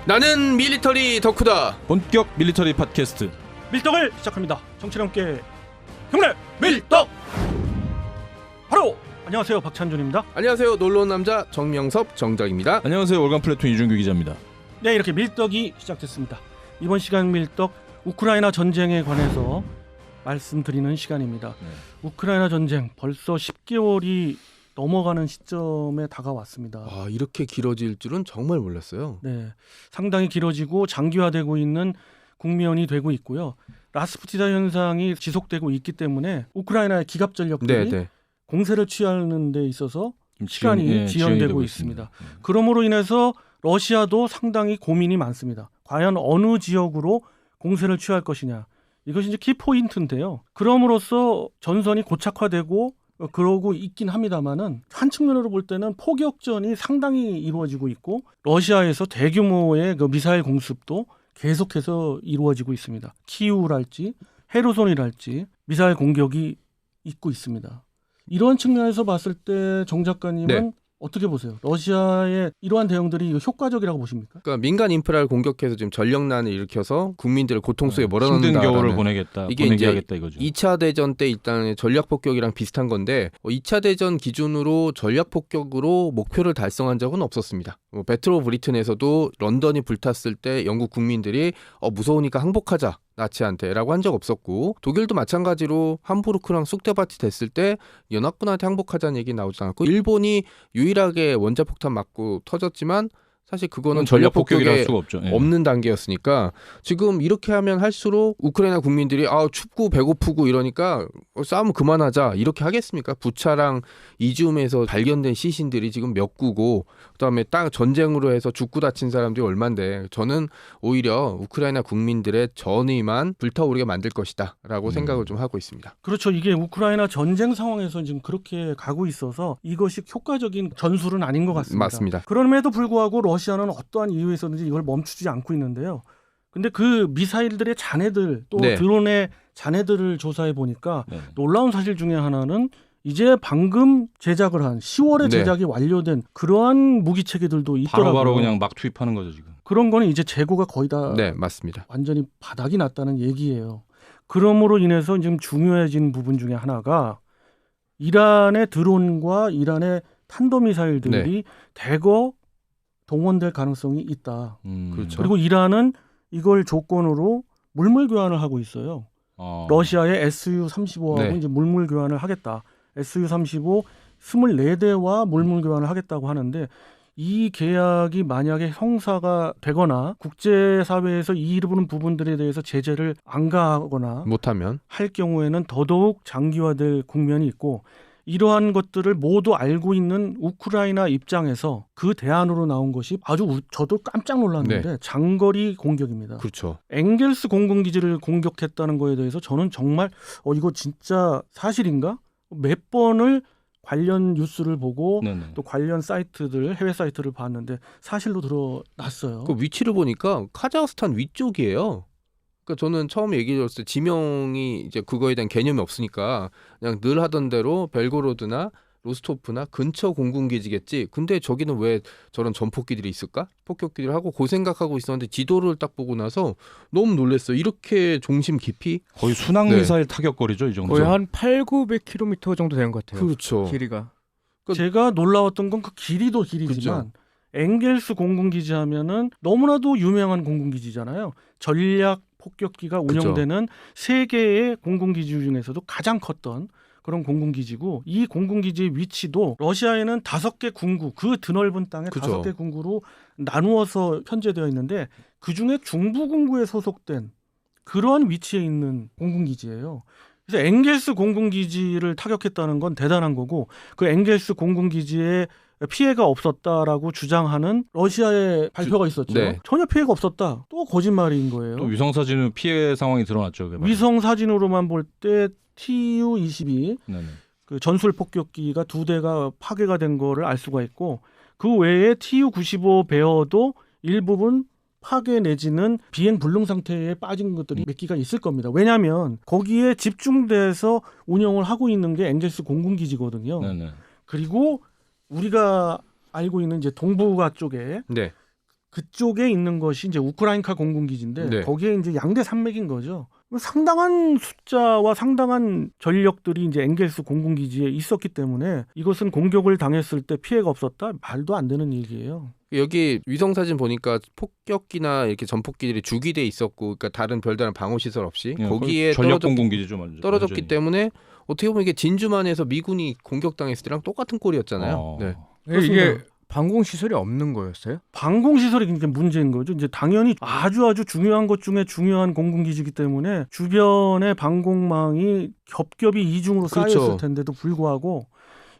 나는 밀리터리 덕후다. 본격 밀리터리 팟캐스트 밀떡을 시작합니다. 정치랑 함께 형님 밀떡. 바로 안녕하세요, 박찬준입니다. 안녕하세요, 놀러온 남자 정명섭 정작입니다. 안녕하세요, 월간 플래툰 이준규 기자입니다. 네, 이렇게 밀떡이 시작됐습니다. 이번 시간 밀떡 우크라이나 전쟁에 관해서 말씀드리는 시간입니다. 우크라이나 전쟁 벌써 10개월이 넘어가는 시점에 다가왔습니다. 아, 이렇게 길어질 줄은 정말 몰랐어요. 네, 상당히 길어지고 장기화되고 있는 국면이 되고 있고요. 라스푸티나 현상이 지속되고 있기 때문에 우크라이나의 기갑전력들이 공세를 취하는 데 있어서 시간이 지연되고 있습니다. 그러므로 인해서 러시아도 상당히 고민이 많습니다. 과연 어느 지역으로 공세를 취할 것이냐. 이것이 이제 키포인트인데요. 그럼으로써 전선이 고착화되고 그러고 있긴 합니다만은 한 측면으로 볼 때는 포격전이 상당히 이루어지고 있고 러시아에서 대규모의 그 미사일 공습도 계속해서 이루어지고 있습니다. 키우랄지 헤르손이랄지 미사일 공격이 있고 있습니다. 이런 측면에서 봤을 때 정 작가님은 어떻게 보세요? 러시아의 이러한 대응들이 효과적이라고 보십니까? 그러니까 민간 인프라를 공격해서 지금 전력난을 일으켜서 국민들을 고통 속에 몰아넣는다. 힘든 겨울을 보내겠다. 이게 보내게 이제 하겠다 이거죠. 2차 대전 때 일단 전략 폭격이랑 비슷한 건데 2차 대전 기준으로 전략 폭격으로 목표를 달성한 적은 없었습니다. 배틀 오브 브리튼에서도 런던이 불탔을 때 영국 국민들이 무서우니까 항복하자. 나치한테라고 한 적 없었고 독일도 마찬가지로 함부르크랑 쑥대밭이 됐을 때 연합군한테 항복하자는 얘기 나오지 않았고 일본이 유일하게 원자폭탄 맞고 터졌지만 사실 그거는 전략 폭격에 없는 단계였으니까 지금 이렇게 하면 할수록 우크라이나 국민들이 춥고 배고프고 이러니까 싸움 그만하자 이렇게 하겠습니까? 부차랑 이지움에서 발견된 시신들이 지금 몇 구고 그다음에 땅 전쟁으로 해서 죽고 다친 사람들이 얼만데 저는 오히려 우크라이나 국민들의 전의만 불타오르게 만들 것이다 라고 생각을 좀 하고 있습니다. 그렇죠. 이게 우크라이나 전쟁 상황에서 지금 그렇게 가고 있어서 이것이 효과적인 전술은 아닌 것 같습니다. 맞습니다. 그럼에도 불구하고 러시아는 어떠한 이유에서든지 이걸 멈추지 않고 있는데요. 근데 그 미사일들의 잔해들 또 드론의 잔해들을 조사해 보니까 놀라운 사실 중에 하나는 이제 방금 제작을 한 10월에 제작이 완료된 그러한 무기 체계들도 있더라고요. 바로 그냥 막 투입하는 거죠 지금. 그런 거는 이제 재고가 거의 다 맞습니다. 완전히 바닥이 났다는 얘기예요. 그러므로 인해서 지금 중요해진 부분 중에 하나가 이란의 드론과 이란의 탄도미사일들이 대거 동원될 가능성이 있다. 그렇죠. 그리고 이란은 이걸 조건으로 물물 교환을 하고 있어요. 러시아의 Su-35하고 이제 물물 교환을 하겠다. Su-35 24대와 물물 교환을 하겠다고 하는데 이 계약이 만약에 성사가 되거나 국제사회에서 이 이르는 부분들에 대해서 제재를 안 가하거나 못하면 할 경우에는 더더욱 장기화될 국면이 있고 이러한 것들을 모두 알고 있는 우크라이나 입장에서 그 대안으로 나온 것이 아주 저도 깜짝 놀랐는데 장거리 공격입니다. 그렇죠. 엥겔스 공군기지를 공격했다는 거에 대해서 저는 정말 이거 진짜 사실인가? 몇 번을 관련 뉴스를 보고 또 관련 사이트들 해외 사이트를 봤는데 사실로 드러났어요. 그 위치를 보니까 카자흐스탄 위쪽이에요. 그러니까 저는 처음에 얘기 들었을 때 지명이 이제 그거에 대한 개념이 없으니까 그냥 늘 하던 대로 벨고로드나 로스토프나 근처 공군기지겠지. 근데 저기는 왜 저런 전폭기들이 있을까? 폭격기들 하고 그 생각하고 있었는데 지도를 딱 보고 나서 너무 놀랐어요. 이렇게 중심 깊이 거의 순항 미사일 타격거리죠 이 정도. 거의 한 800-900km 정도 되는 것 같아요. 그렇죠. 길이가. 제가 놀라웠던 건 그 길이도 길이지만 엥겔스 공군기지 하면은 너무나도 유명한 공군기지잖아요. 전략 폭격기가 운영되는 세계의 공군기지 중에서도 가장 컸던 그런 공군기지고 이 공군기지의 위치도 러시아에는 5개 군구 그 드넓은 땅에 5개 군구로 나누어서 편제되어 있는데 그중에 중부 군구에 소속된 그러한 위치에 있는 공군기지예요. 그래서 엥겔스 공군기지를 타격했다는 건 대단한 거고 그 엥겔스 공군기지에 피해가 없었다라고 주장하는 러시아의 발표가 있었죠. 전혀 피해가 없었다. 또 거짓말인 거예요. 또 위성 사진은 피해 상황이 드러났죠. 위성 사진으로만 볼 때 Tu-22 그 전술 폭격기가 2대가 파괴가 된 거를 알 수가 있고 그 외에 Tu-95 베어도 일부분 파괴 내지는 비행 불능 상태에 빠진 것들이 몇 기가 있을 겁니다. 왜냐하면 거기에 집중돼서 운영을 하고 있는 게 엥겔스 공군기지거든요. 그리고 우리가 알고 있는 이제 동북아 쪽에 그쪽에 있는 것이 이제 우크라이나카 공군기지인데 네. 거기에 이제 양대 산맥인 거죠. 상당한 숫자와 상당한 전력들이 이제 엥겔스 공군기지에 있었기 때문에 이것은 공격을 당했을 때 피해가 없었다? 말도 안 되는 얘기예요. 여기 위성 사진 보니까 폭격기나 이렇게 전폭기들이 주기돼 있었고, 그러니까 다른 별다른 방어 시설 없이 거기에 전력 공군기지죠, 떨어졌기 완전히. 때문에 어떻게 보면 이게 진주만에서 미군이 공격당했을 때랑 똑같은 꼴이었잖아요. 네. 이게 방공 시설이 없는 거였어요? 방공 시설이 그러니까 문제인 거죠. 이제 당연히 아주 중요한 것 중에 중요한 공군기지이기 때문에 주변의 방공망이 겹겹이 이중으로 그렇죠. 쌓였을 텐데도 불구하고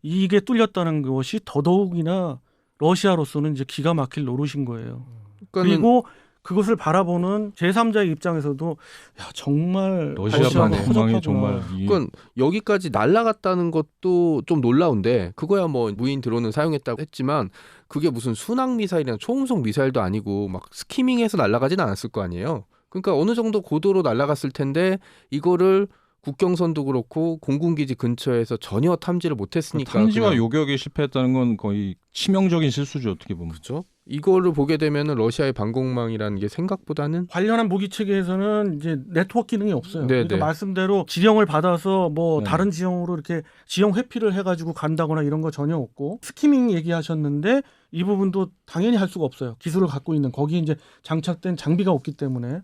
이게 뚫렸다는 것이 더더욱이나 러시아로서는 이제 기가 막힐 노릇인 거예요. 그리고 그것을 바라보는 제3자의 입장에서도 야, 정말 러시아 러시아가 방공망이 허접하구나. 정말 그건 여기까지 날아갔다는 것도 좀 놀라운데, 그거야 뭐 무인 드론을 사용했다고 했지만 그게 무슨 순항 미사일이나 초음속 미사일도 아니고 막 스키밍해서 날아가진 않았을 거 아니에요. 그러니까 어느 정도 고도로 날아갔을 텐데 이거를 국경선도 그렇고 공군기지 근처에서 전혀 탐지를 못했으니까 탐지와 그냥 요격에 실패했다는 건 거의 치명적인 실수죠, 어떻게 보면. 그렇죠. 이거를 보게 되면은 러시아의 방공망이라는 게 생각보다는 관련한 무기 체계에서는 이제 네트워크 기능이 없어요. 네, 그러니까 네. 말씀대로 지령을 받아서 뭐 네. 다른 지형으로 이렇게 지형 회피를 해가지고 간다거나 이런 거 전혀 없고 스키밍 얘기하셨는데 이 부분도 당연히 할 수가 없어요. 기술을 갖고 있는 거기에 이제 장착된 장비가 없기 때문에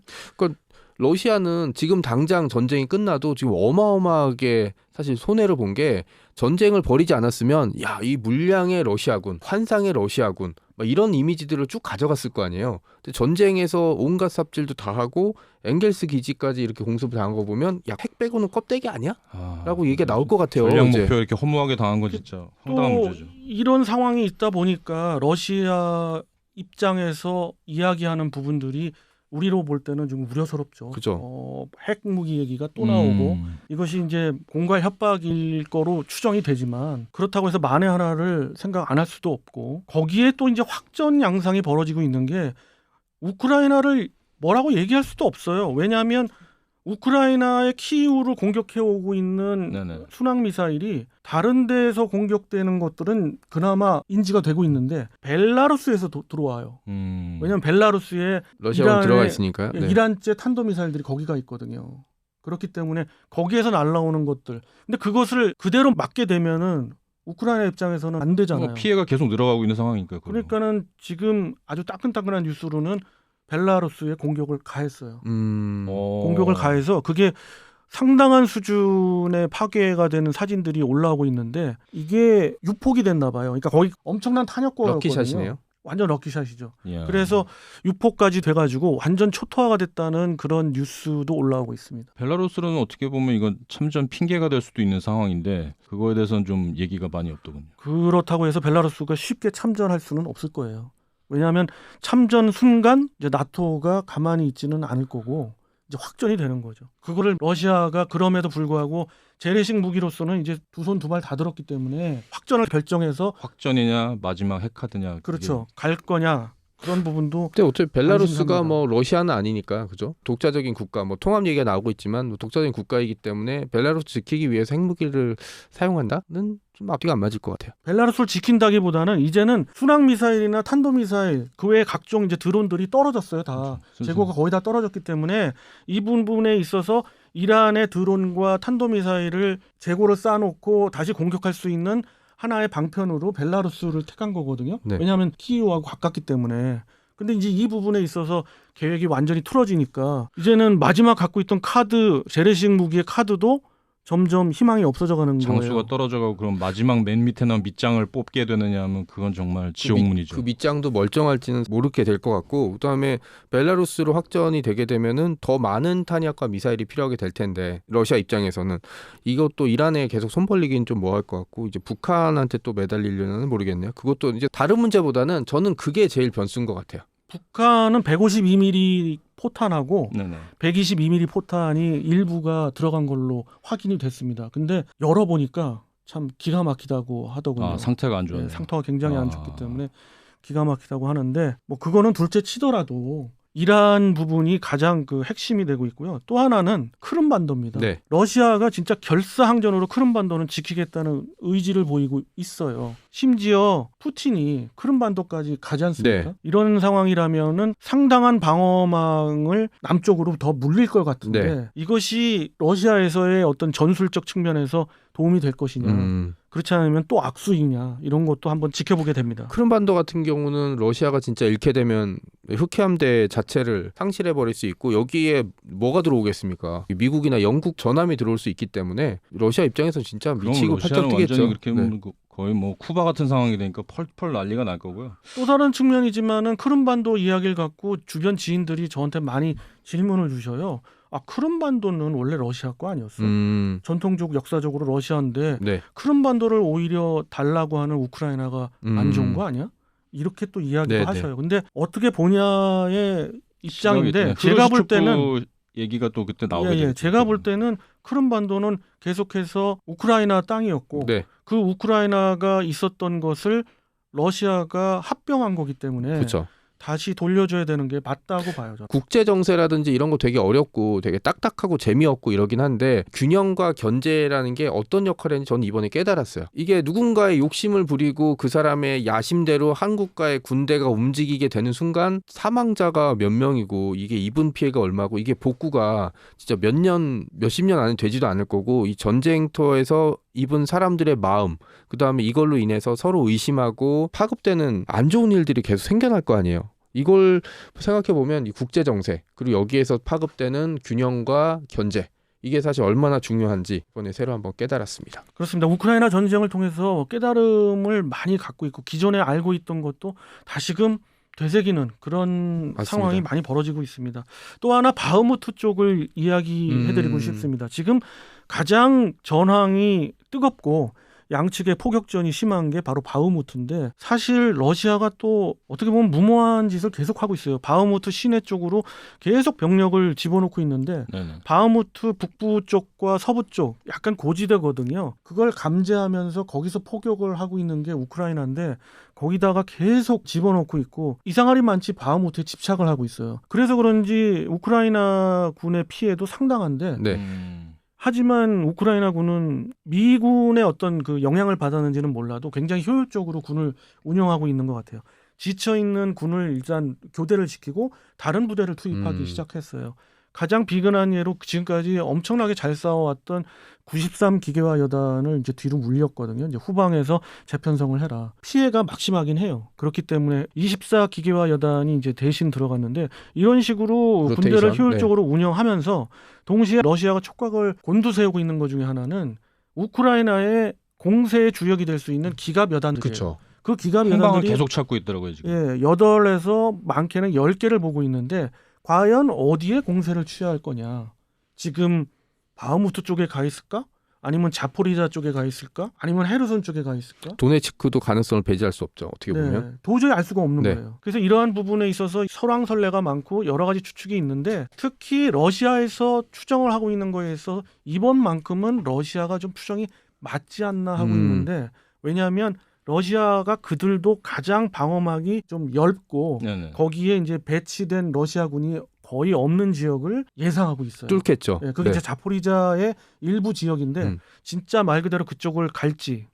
러시아는 지금 당장 전쟁이 끝나도 지금 어마어마하게 사실 손해를 본 게, 전쟁을 벌이지 않았으면 야, 이 물량의 러시아군, 환상의 러시아군 막 이런 이미지들을 쭉 가져갔을 거 아니에요. 근데 전쟁에서 온갖 삽질도 다 하고 엥겔스 기지까지 이렇게 공습을 당한 거 보면 야, 핵 빼고는 껍데기 아니야? 라고 얘기가 나올 것 같아요. 전략 이제. 목표 이렇게 허무하게 당한 건 진짜 황당한 또 문제죠. 이런 상황이 있다 보니까 러시아 입장에서 이야기하는 부분들이 우리로 볼 때는 좀 우려스럽죠. 그죠. 핵 무기 얘기가 또 나오고 이것이 이제 공갈 협박일 거로 추정이 되지만 그렇다고 해서 만에 하나를 생각 안 할 수도 없고 거기에 또 이제 확전 양상이 벌어지고 있는 게 우크라이나를 뭐라고 얘기할 수도 없어요. 왜냐하면 우크라이나의 키이우를 공격해 오고 있는 네네. 순항 미사일이 다른 데에서 공격되는 것들은 그나마 인지가 되고 있는데 벨라루스에서 들어와요. 왜냐하면 벨라루스에 러시아가 이란의- 들어가 있으니까요. 네. 이란제 탄도미사일들이 거기가 있거든요. 그렇기 때문에 거기에서 날라오는 것들. 근데 그것을 그대로 맞게 되면은 우크라이나 입장에서는 안 되잖아요. 뭐 피해가 계속 늘어가고 있는 상황이니까. 그러니까는 지금 아주 따끈따끈한 뉴스로는 벨라루스에 공격을 가했어요. 공격을 가해서 그게 상당한 수준의 파괴가 되는 사진들이 올라오고 있는데 이게 유폭이 됐나 봐요. 그러니까 거의 엄청난 탄약고였거든요. 럭키샷이네요. 완전 럭키샷이죠. 야. 그래서 유폭까지 돼가지고 완전 초토화가 됐다는 그런 뉴스도 올라오고 있습니다. 벨라루스는 어떻게 보면 이건 참전 핑계가 될 수도 있는 상황인데 그거에 대해서는 좀 얘기가 많이 없더군요. 그렇다고 해서 벨라루스가 쉽게 참전할 수는 없을 거예요. 왜냐하면 참전 순간 이제 나토가 가만히 있지는 않을 거고 이제 확전이 되는 거죠. 그거를 러시아가 그럼에도 불구하고 재래식 무기로서는 이제 두 손 두 발 다 들었기 때문에 확전을 결정해서 확전이냐 마지막 핵카드냐. 그렇죠. 갈 거냐 그런 부분도 근데 어차피 벨라루스가 안심합니다. 뭐 러시아는 아니니까, 그죠? 독자적인 국가, 뭐 통합 얘기가 나오고 있지만 뭐 독자적인 국가이기 때문에 벨라루스 지키기 위해서 핵무기를 사용한다는 좀 앞뒤가 안 맞을 것 같아요. 벨라루스를 지킨다기보다는 이제는 순항 미사일이나 탄도 미사일 그 외에 각종 이제 드론들이 떨어졌어요. 다 그렇죠. 재고가 거의 다 떨어졌기 때문에 이 부분에 있어서 이란의 드론과 탄도 미사일을 재고를 쌓아놓고 다시 공격할 수 있는 하나의 방편으로 벨라루스를 택한 거거든요. 네. 왜냐하면 키이우하고 가깝기 때문에. 근데 이제 이 부분에 있어서 계획이 완전히 틀어지니까 이제는 마지막 갖고 있던 카드, 재래식 무기의 카드도 점점 희망이 없어져가는 거예요. 장수가 떨어져가고 그럼 마지막 맨 밑에 나온 밑장을 뽑게 되느냐 하면 그건 정말 지옥문이죠. 그 밑장도 멀쩡할지는 모르게 될 것 같고, 그다음에 벨라루스로 확전이 되게 되면은 더 많은 탄약과 미사일이 필요하게 될 텐데 러시아 입장에서는 이것도 이란에 계속 손 벌리긴 좀 뭐 할 것 같고, 이제 북한한테 또 매달리려는 모르겠네요. 그것도 이제 다른 문제보다는 저는 그게 제일 변수인 것 같아요. 북한은 152mm 포탄하고 네네. 122mm 포탄이 일부가 들어간 걸로 확인이 됐습니다. 근데 열어보니까 참 기가 막히다고 하더군요. 아, 상태가 안 좋아요. 네, 상태가 굉장히 안 아. 좋기 때문에 기가 막히다고 하는데 뭐 그거는 둘째 치더라도 이러한 부분이 가장 그 핵심이 되고 있고요. 또 하나는 크림반도입니다. 네. 러시아가 진짜 결사항전으로 크림반도는 지키겠다는 의지를 보이고 있어요. 심지어 푸틴이 크림반도까지 가지 않습니까? 네. 이런 상황이라면은 상당한 방어망을 남쪽으로 더 물릴 것 같은데 네. 이것이 러시아에서의 어떤 전술적 측면에서 도움이 될 것이냐. 그렇지 않으면 또 악수이냐 이런 것도 한번 지켜보게 됩니다. 크림반도 같은 경우는 러시아가 진짜 잃게 되면 흑해함대 자체를 상실해버릴 수 있고 여기에 뭐가 들어오겠습니까? 미국이나 영국 전함이 들어올 수 있기 때문에 러시아 입장에서 진짜 미치고 팔짝 뛰겠죠. 완전히 그렇게 거의 뭐 쿠바 같은 상황이 되니까 펄펄 난리가 날 거고요. 또 다른 측면이지만은 크림반도 이야기를 갖고 주변 지인들이 저한테 많이 질문을 주셔요. 아, 크림반도는 원래 러시아 거 아니었어? 전통적 역사적으로 러시아인데 네. 크림반도를 오히려 달라고 하는 우크라이나가 안 좋은 거 아니야? 이렇게 또 이야기도 네네. 하셔요. 근데 어떻게 보냐의 입장인데 제가 볼 때는 얘기가 또 그때 나오게 됐죠. 제가 볼 때는 크림반도는 계속해서 우크라이나 땅이었고 네. 그 우크라이나가 있었던 것을 러시아가 합병한 거기 때문에 그렇죠. 다시 돌려줘야 되는 게 맞다고 봐요. 저는. 국제 정세라든지 이런 거 되게 어렵고 되게 딱딱하고 재미없고 이러긴 한데 균형과 견제라는 게 어떤 역할을 했는지 저는 이번에 깨달았어요. 이게 누군가의 욕심을 부리고 그 사람의 야심대로 한국과의 군대가 움직이게 되는 순간 사망자가 몇 명이고 이게 입은 피해가 얼마고 이게 복구가 진짜 몇십 년 안에 되지도 않을 거고 이 전쟁터에서 입은 사람들의 마음 그다음에 이걸로 인해서 서로 의심하고 파급되는 안 좋은 일들이 계속 생겨날 거 아니에요. 이걸 생각해보면 이 국제정세 그리고 여기에서 파급되는 균형과 견제 이게 사실 얼마나 중요한지 이번에 새로 한번 깨달았습니다. 그렇습니다. 우크라이나 전쟁을 통해서 깨달음을 많이 갖고 있고 기존에 알고 있던 것도 다시금 되새기는 그런 맞습니다. 상황이 많이 벌어지고 있습니다. 또 하나 바흐무트 쪽을 이야기해드리고 싶습니다. 지금 가장 전황이 뜨겁고 양측의 포격전이 심한 게 바로 바흐무트인데 사실 러시아가 또 어떻게 보면 무모한 짓을 계속하고 있어요. 바흐무트 시내 쪽으로 계속 병력을 집어넣고 있는데 네네. 바흐무트 북부 쪽과 서부 쪽 약간 고지대거든요. 그걸 감지하면서 거기서 포격을 하고 있는 게 우크라이나인데 거기다가 계속 집어넣고 있고 이상하리 많지 바흐무트에 집착을 하고 있어요. 그래서 그런지 우크라이나 군의 피해도 상당한데 네. 하지만 우크라이나군은 미군의 어떤 그 영향을 받았는지는 몰라도 굉장히 효율적으로 군을 운영하고 있는 것 같아요. 지쳐있는 군을 일단 교대를 시키고 다른 부대를 투입하기 시작했어요. 가장 비근한 예로 지금까지 엄청나게 잘 싸워왔던 93 기계화 여단을 이제 뒤로 물렸거든요. 이제 후방에서 재편성을 해라. 피해가 막심하긴 해요. 그렇기 때문에 24 기계화 여단이 이제 대신 들어갔는데 이런 식으로 로테이션? 군대를 효율적으로 운영하면서 동시에 러시아가 촉각을 곤두세우고 있는 것 중에 하나는 우크라이나의 공세의 주역이 될 수 있는 기갑 여단들이에요. 그렇죠. 그 기갑 행방을 여단들이 계속 찾고 있더라고요 지금. 8에서 많게는 10개를 보고 있는데 과연 어디에 공세를 취할 거냐. 지금 바흐무트 쪽에 가 있을까? 아니면 자포리자 쪽에 가 있을까? 아니면 헤르손 쪽에 가 있을까? 도네츠크도 가능성을 배제할 수 없죠. 어떻게 보면. 도저히 알 수가 없는 네. 거예요. 그래서 이러한 부분에 있어서 설왕설래가 많고 여러 가지 추측이 있는데 특히 러시아에서 추정을 하고 있는 거에 있어서 이번만큼은 러시아가 좀 추정이 맞지 않나 하고 있는데 왜냐하면 러시아가 그들도 가장 방어막이 좀 얇고 네네. 거기에 이제 배치된 러시아군이 거의 없는 지역을 예상하고 있어요. 뚫겠죠. 그게 이제 자포리자의 일부 지역인데 진짜 말 그대로 그쪽을 갈지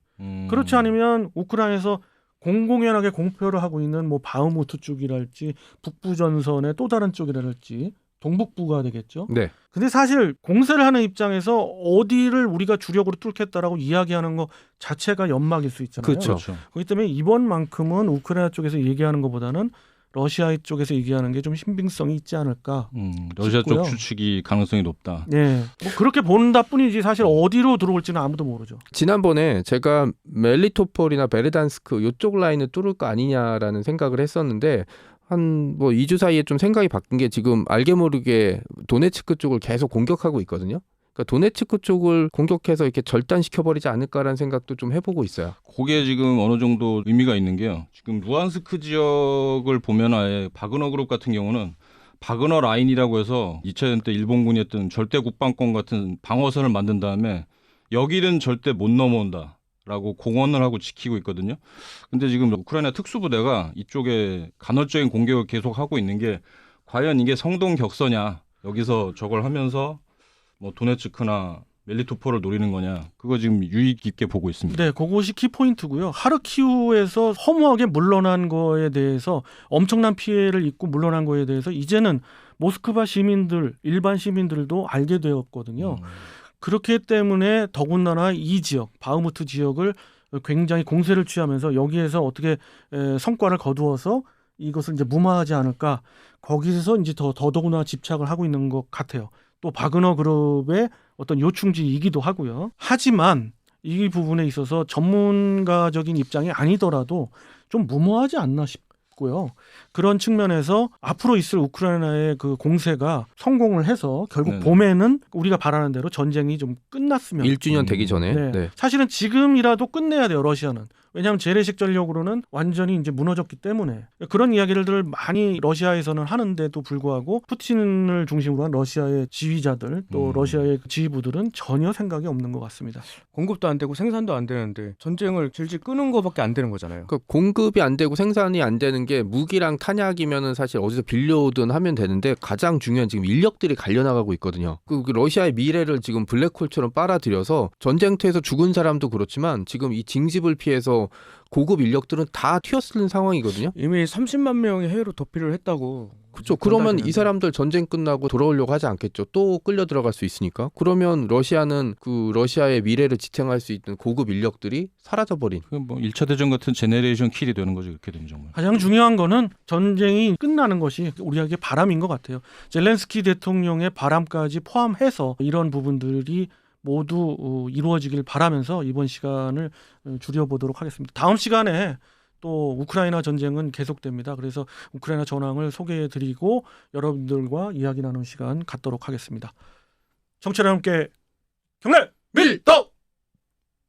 그렇지 않으면 우크라이나에서 공공연하게 공표를 하고 있는 뭐 바흐무트 쪽이랄지 북부 전선의 또 다른 쪽이랄지 동북부가 되겠죠. 네. 근데 사실 공세를 하는 입장에서 어디를 우리가 주력으로 뚫겠다라고 이야기하는 거 자체가 연막일 수 있잖아요. 그렇죠. 그렇기 때문에 이번만큼은 우크라이나 쪽에서 얘기하는 것보다는 러시아 쪽에서 얘기하는 게 좀 신빙성이 있지 않을까. 러시아 싶고요. 쪽 추측이 가능성이 높다. 네, 뭐 그렇게 본다 뿐이지 사실 어디로 들어올지는 아무도 모르죠. 지난번에 제가 멜리토폴이나 베르단스크 이쪽 라인을 뚫을 거 아니냐라는 생각을 했었는데 한 뭐 2주 사이에 좀 생각이 바뀐 게 지금 알게 모르게 도네츠크 쪽을 계속 공격하고 있거든요. 그러니까 도네츠크 쪽을 공격해서 이렇게 절단시켜버리지 않을까라는 생각도 좀 해보고 있어요. 그게 지금 어느 정도 의미가 있는 게요. 지금 루안스크 지역을 보면 아예 바그너 그룹 같은 경우는 바그너 라인이라고 해서 2차 대전 때 일본군이 했던 절대 국방권 같은 방어선을 만든 다음에 여기는 절대 못 넘어온다. 라고 공언을 하고 지키고 있거든요. 근데 지금 우크라이나 특수부대가 이쪽에 간헐적인 공격을 계속하고 있는 게 과연 이게 성동격서냐? 여기서 저걸 하면서 뭐 도네츠크나 멜리토폴을 노리는 거냐? 그거 지금 유의 깊게 보고 있습니다. 네, 그것이 키포인트고요. 하르키우에서 허무하게 물러난 거에 대해서 엄청난 피해를 입고 물러난 거에 대해서 이제는 모스크바 시민들, 일반 시민들도 알게 되었거든요. 그렇기 때문에 더군다나 이 지역, 바흐무트 지역을 굉장히 공세를 취하면서 여기에서 어떻게 성과를 거두어서 이것을 이제 무마하지 않을까, 거기서 이제 더더구나 집착을 하고 있는 것 같아요. 또 바그너 그룹의 어떤 요충지이기도 하고요. 하지만 이 부분에 있어서 전문가적인 입장이 아니더라도 좀 무모하지 않나 싶고요. 그런 측면에서 앞으로 있을 우크라이나의 그 공세가 성공을 해서 결국 네네. 봄에는 우리가 바라는 대로 전쟁이 좀 끝났으면 1주년 되기 전에. 네. 네. 사실은 지금이라도 끝내야 돼요, 러시아는. 왜냐하면 재래식 전력으로는 완전히 이제 무너졌기 때문에. 그런 이야기를 많이 러시아에서는 하는데도 불구하고 푸틴을 중심으로 한 러시아의 지휘자들 또 러시아의 지휘부들은 전혀 생각이 없는 것 같습니다. 공급도 안 되고 생산도 안 되는데 전쟁을 질질 끄는 거밖에 안 되는 거잖아요. 그러니까 공급이 안 되고 생산이 안 되는 게 무기랑 탄약이면은 사실 어디서 빌려오든 하면 되는데 가장 중요한 지금 인력들이 갈려나가고 있거든요. 그 러시아의 미래를 지금 블랙홀처럼 빨아들여서 전쟁터에서 죽은 사람도 그렇지만 지금 이 징집을 피해서 고급 인력들은 다 튀어쓰는 상황이거든요. 이미 30만 명이 해외로 도피를 했다고. 그렇죠. 그러면 이 사람들 전쟁 끝나고 돌아오려고 하지 않겠죠. 또 끌려 들어갈 수 있으니까. 그러면 러시아는 그 러시아의 미래를 지탱할 수 있는 고급 인력들이 사라져버린. 뭐 1차 대전 같은 제네레이션 킬이 되는 거죠. 이렇게 되면 정말. 가장 중요한 거는 전쟁이 끝나는 것이 우리에게 바람인 것 같아요. 젤렌스키 대통령의 바람까지 포함해서 이런 부분들이 모두 이루어지길 바라면서 이번 시간을 줄여보도록 하겠습니다. 다음 시간에 또 우크라이나 전쟁은 계속됩니다. 그래서 우크라이나 전황을 소개해드리고 여러분들과 이야기 나누는 시간 갖도록 하겠습니다. 청취자 여러분께 경례 밀떡!